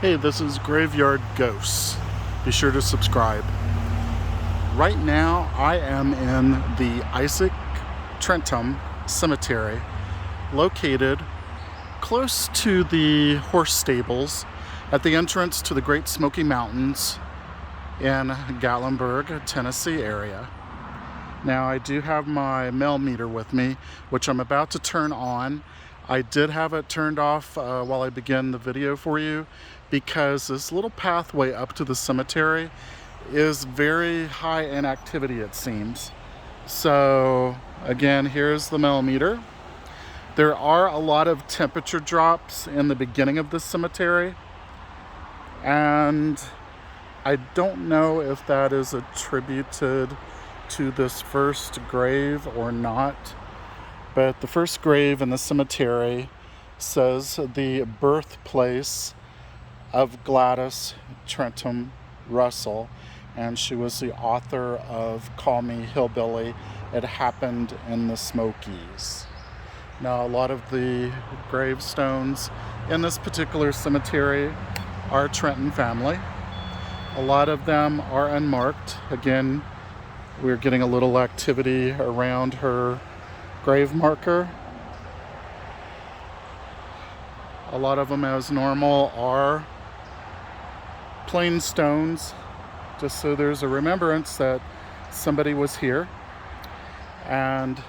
Hey, this is Graveyard Ghosts. Be sure to subscribe. Right now, I am in the Trentham Cemetery, located close to the horse stables at the entrance to the Great Smoky Mountains in Gatlinburg, Tennessee area. Now, I do have my mail meter with me, which I'm about to turn on. I did have it turned off while I begin the video for you because this little pathway up to the cemetery is very high in activity, it seems. So again, here's the mail meter. There are a lot of temperature drops in the beginning of the cemetery, and I don't know if that is attributed to this first grave or not. But the first grave in the cemetery says the birthplace of Gladys Trentham Russell, and she was the author of Call Me Hillbilly. It happened in the Smokies. Now, a lot of the gravestones in this particular cemetery are Trentham family. A lot of them are unmarked. Again, we're getting a little activity around her grave marker. A lot of them, as normal, are plain stones, just so there's a remembrance that somebody was here. And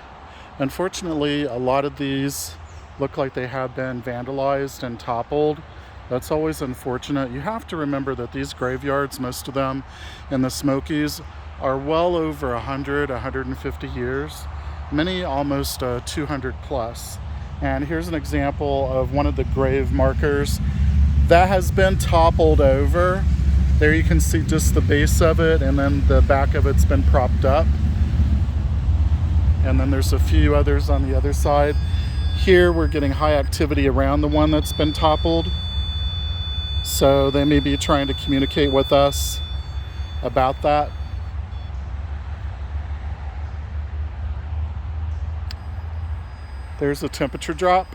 unfortunately, a lot of these look like they have been vandalized and toppled. That's always unfortunate. You have to remember that these graveyards, most of them in the Smokies, are well over 150 years. Many almost 200 plus. And here's an example of one of the grave markers that has been toppled over. There you can see just the base of it, and then the back of it's been propped up. And then there's a few others on the other side. Here we're getting high activity around the one that's been toppled. So they may be trying to communicate with us about that. There's a temperature drop.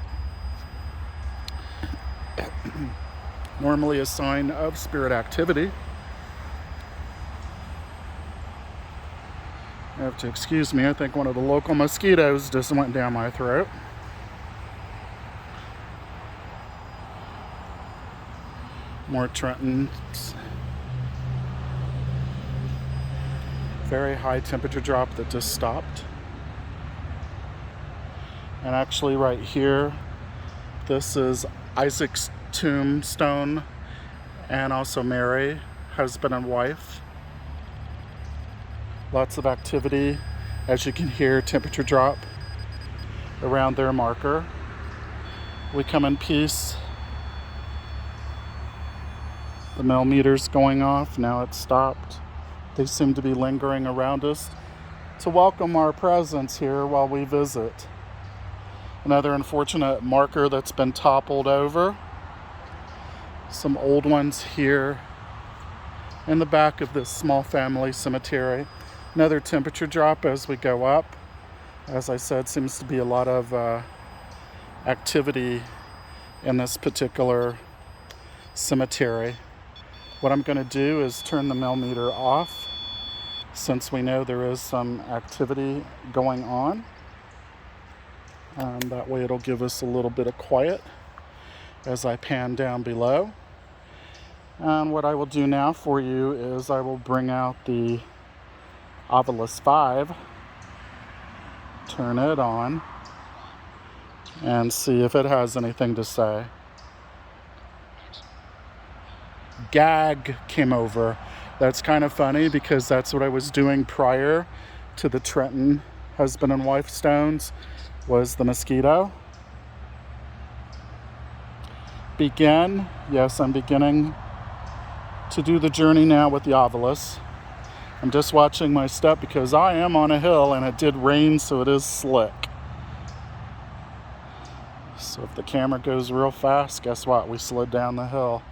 Normally a sign of spirit activity. You have to excuse me, I think one of the local mosquitoes just went down my throat. More Trentons. Very high temperature drop that just stopped. And actually right here, this is Isaac's tombstone, and also Mary, husband and wife. Lots of activity, as you can hear, temperature drop around their marker. We come in peace. The mail meter's going off, now it's stopped. They seem to be lingering around us to welcome our presence here while we visit. Another unfortunate marker that's been toppled over. Some old ones here in the back of this small family cemetery. Another temperature drop as we go up. As I said, seems to be a lot of activity in this particular cemetery. What I'm going to do is turn the mail meter off, since we know there is some activity going on. That way it'll give us a little bit of quiet as I pan down below. And what I will do now for you is I will bring out the Ovilus 5, turn it on, and see if it has anything to say. Gag came over. That's kind of funny because that's what I was doing prior to the Trentham husband and wife stones, was the mosquito. Begin. Yes, I'm beginning to do the journey now with the Ovilus. I'm just watching my step because I am on a hill and it did rain, so it is slick. So if the camera goes real fast, guess what? We slid down the hill.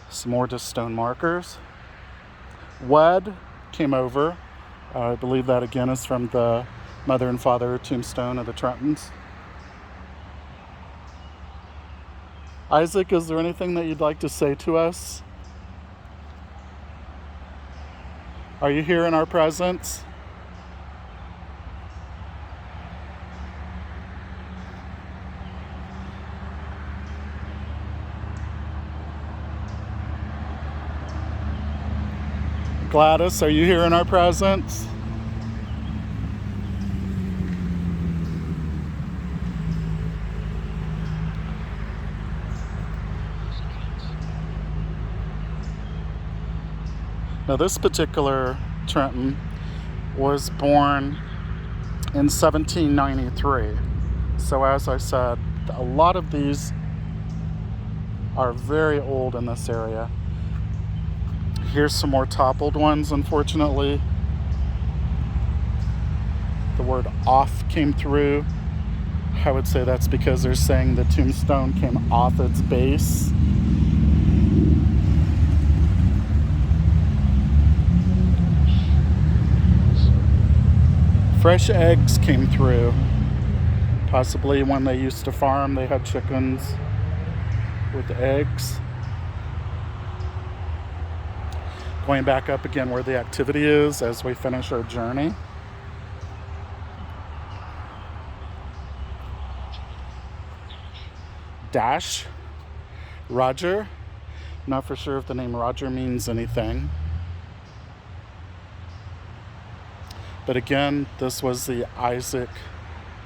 Some more just stone markers. Wed came over. I believe that again is from the mother and father tombstone of the Trentons. Isaac, is there anything that you'd like to say to us? Are you here in our presence? Gladys, are you here in our presence? Now this particular Trentham was born in 1793. So as I said, a lot of these are very old in this area. Here's some more toppled ones, unfortunately. The word off came through. I would say that's because they're saying the tombstone came off its base. Fresh eggs came through. Possibly when they used to farm, they had chickens with eggs. Going back up again where the activity is as we finish our journey. Dash. Roger. Not for sure if the name Roger means anything. But again, this was the Isaac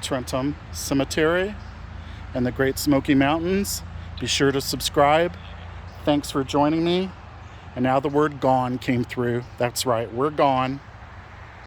Trentham Cemetery in the Great Smoky Mountains. Be sure to subscribe. Thanks for joining me. And now the word gone came through. That's right, we're gone.